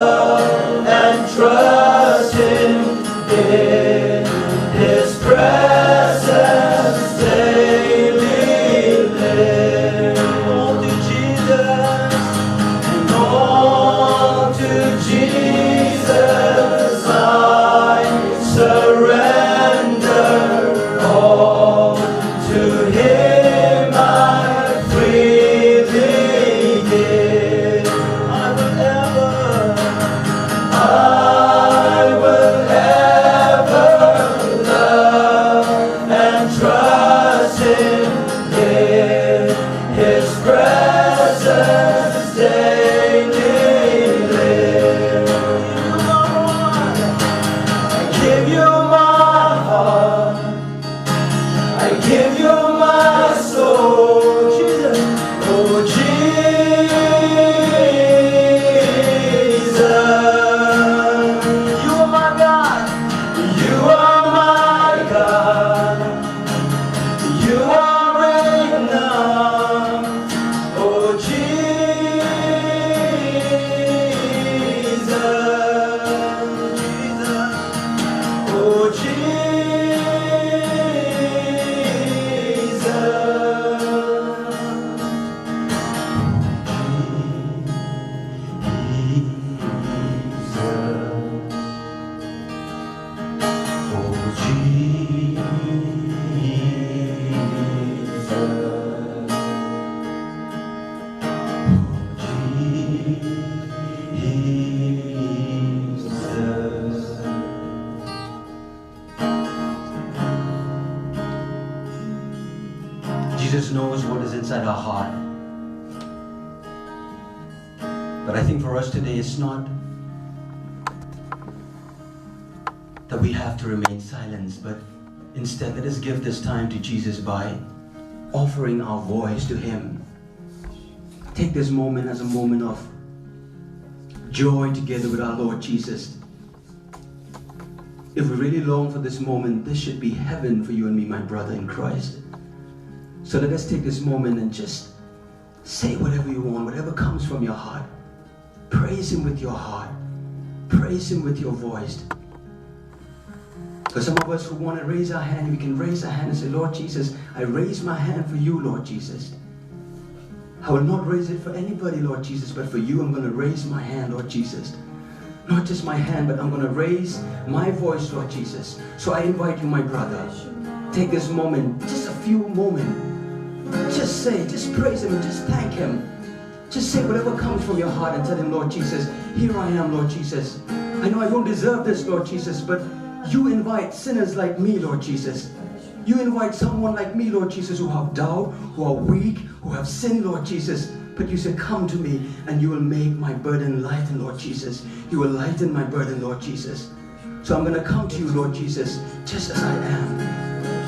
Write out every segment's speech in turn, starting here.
and trust Him in His presence daily live. On to Jesus, and on to Jesus I surrender all. To Him I freely give. I will ever love and trust Him in His presence daily live. I give you my heart, I give you my soul, Jesus. Oh Jesus, you are my God, you are my God, you are enough. Oh Jesus, Jesus, oh Jesus knows what is inside our heart. But I think for us today, it's not that we have to remain silent, but instead let us give this time to Jesus by offering our voice to Him. Take this moment as a moment of joy together with our Lord Jesus. If we really long for this moment, this should be heaven for you and me, my brother in Christ. So let us take this moment and just say whatever you want, whatever comes from your heart. Praise Him with your heart. Praise Him with your voice. For some of us who want to raise our hand, we can raise our hand and say, Lord Jesus, I raise my hand for you, Lord Jesus. I will not raise it for anybody, Lord Jesus, but for you I'm going to raise my hand, Lord Jesus. Not just my hand, but I'm going to raise my voice, Lord Jesus. So I invite you, my brother, take this moment, just a few moments. Just say, just praise Him and just thank Him. Just say whatever comes from your heart and tell Him, Lord Jesus, here I am, Lord Jesus. I know I don't deserve this, Lord Jesus, but you invite sinners like me, Lord Jesus. You invite someone like me, Lord Jesus, who have doubt, who are weak, who have sinned, Lord Jesus. But you say, come to me and you will make my burden lighten, Lord Jesus. You will lighten my burden, Lord Jesus. So I'm going to come to you, Lord Jesus, just as I am.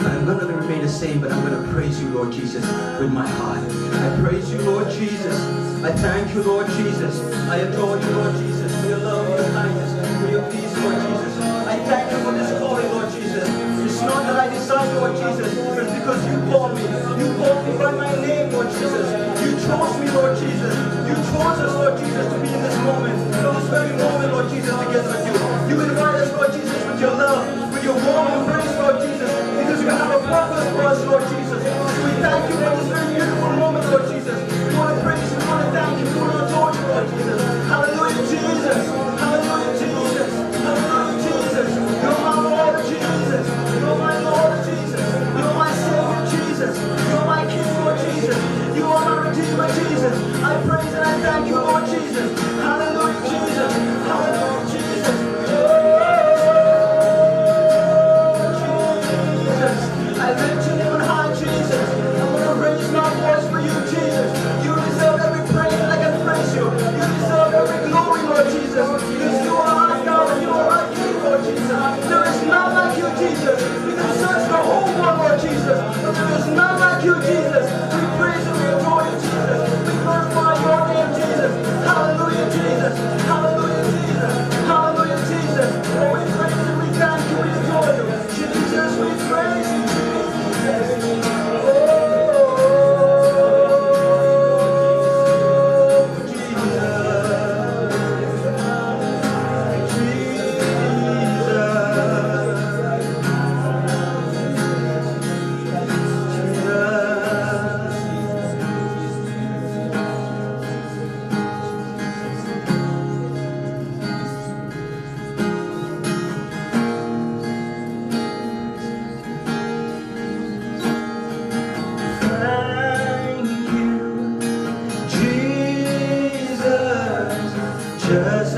But I'm not going to remain the same, but I'm going to praise you, Lord Jesus, with my heart. I praise you, Lord Jesus. I thank you, Lord Jesus. I adore you, Lord Jesus, for your love, your kindness, for your peace, Lord Jesus. I thank you for this calling, Lord Jesus. It's not that I decide, Lord Jesus, but it's because you called me. You called me by my name, Lord Jesus. You chose me, Lord Jesus. You chose us, Lord Jesus, to be in this moment, in this very moment, Lord Jesus, together with you. You invite us, Lord Jesus, with your love, with your warm embrace, Lord Jesus, because you have a purpose for us, Lord Jesus. We thank you for this very beautiful moment, Lord Jesus. We want to praise you, we want to thank you, we want to adore you, Lord Jesus. Hallelujah, Jesus.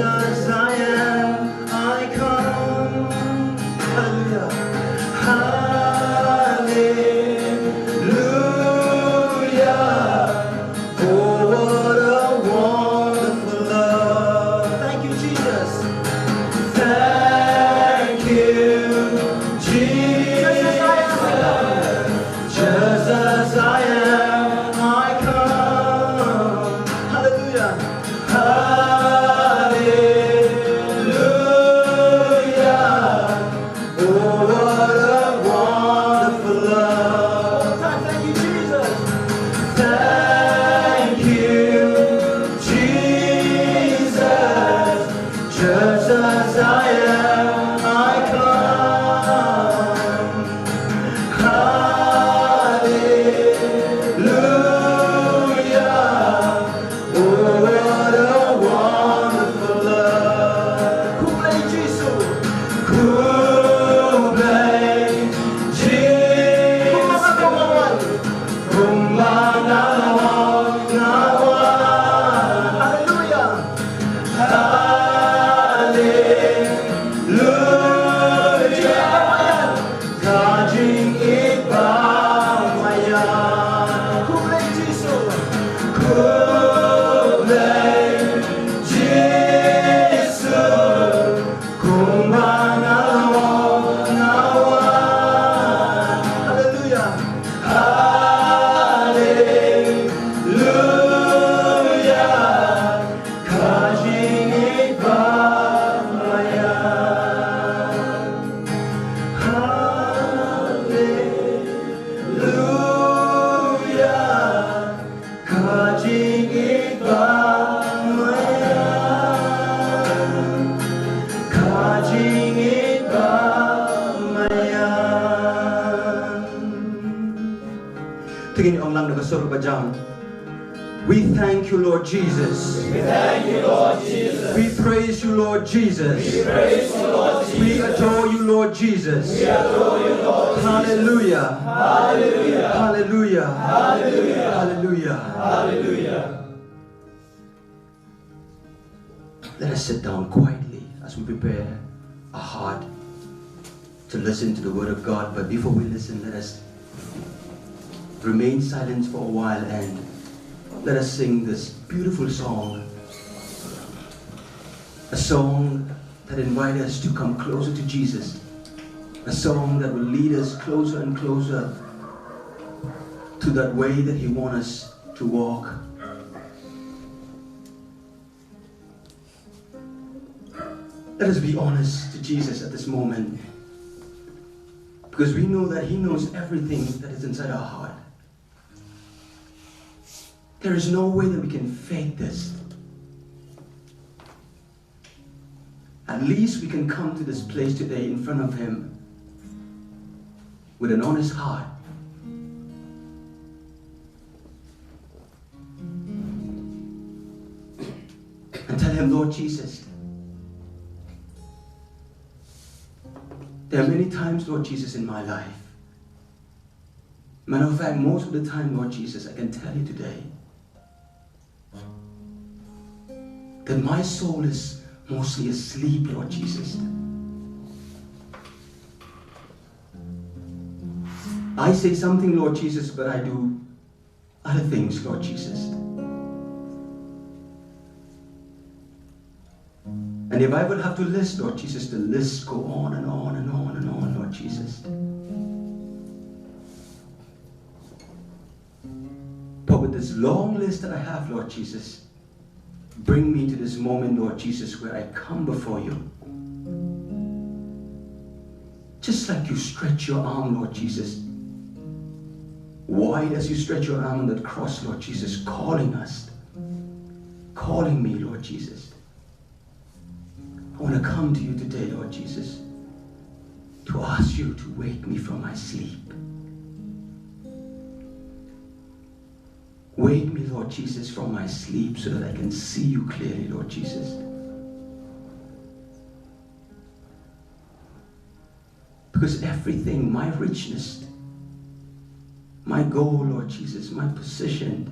as I am, I come. Hallelujah. Hallelujah. Oh, what a wonderful love. Thank you, Jesus. Thank you, Jesus. Just as I am, I come. Hallelujah. Hallelujah. Oh, what a wonderful love. Thank you, Jesus. Thank you, Jesus. Just as I am, I come. Hallelujah. Oh, what a wonderful love. Kublai Jesu. Kublai Jesu. Kumbanawang nawan. Hallelujah. Hallelujah. Kajing ipamayan. Kublai Jesu. Kublai Jesu. Kumbanawang nawan. Hallelujah. Hallelujah. Kajing ipamayan. Hallelujah. Kajing ipamayan. Kajing ipamayan. Tingin niyo ang lang nakasurog ba dyan? We thank you, Lord Jesus. We thank you, Lord Jesus. We praise you, Lord Jesus. We praise you, Lord Jesus. We adore you, Lord Jesus. We adore you, Lord Jesus. Hallelujah. Hallelujah. Hallelujah. Hallelujah. Hallelujah. Hallelujah. Let us sit down quietly as we prepare our heart to listen to the word of God. But before we listen, let us remain silent for a while and let us sing this beautiful song. A song that invites us to come closer to Jesus. A song that will lead us closer and closer to that way that He wants us to walk. Let us be honest to Jesus at this moment, because we know that He knows everything that is inside our heart. There is no way that we can fake this. At least we can come to this place today in front of Him with an honest heart. And tell Him, Lord Jesus, there are many times, Lord Jesus, in my life. Matter of fact, most of the time, Lord Jesus, I can tell you today that my soul is mostly asleep, Lord Jesus. I say something, Lord Jesus, but I do other things, Lord Jesus. And if I would have to list, Lord Jesus, the list go on and on and on and on, Lord Jesus. But with this long list that I have, Lord Jesus, bring me to this moment, Lord Jesus, where I come before you. Just like you stretch your arm, Lord Jesus, wide as you stretch your arm on that cross, Lord Jesus, calling us, calling me, Lord Jesus. I want to come to you today, Lord Jesus, to ask you to wake me from my sleep. Wake me, Lord Jesus, from my sleep so that I can see you clearly, Lord Jesus. Because everything, my richness, my goal, Lord Jesus, my position,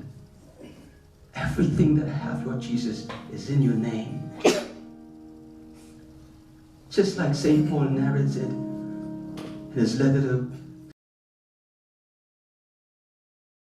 everything that I have, Lord Jesus, is in your name. Just like St. Paul narrates it in his letter to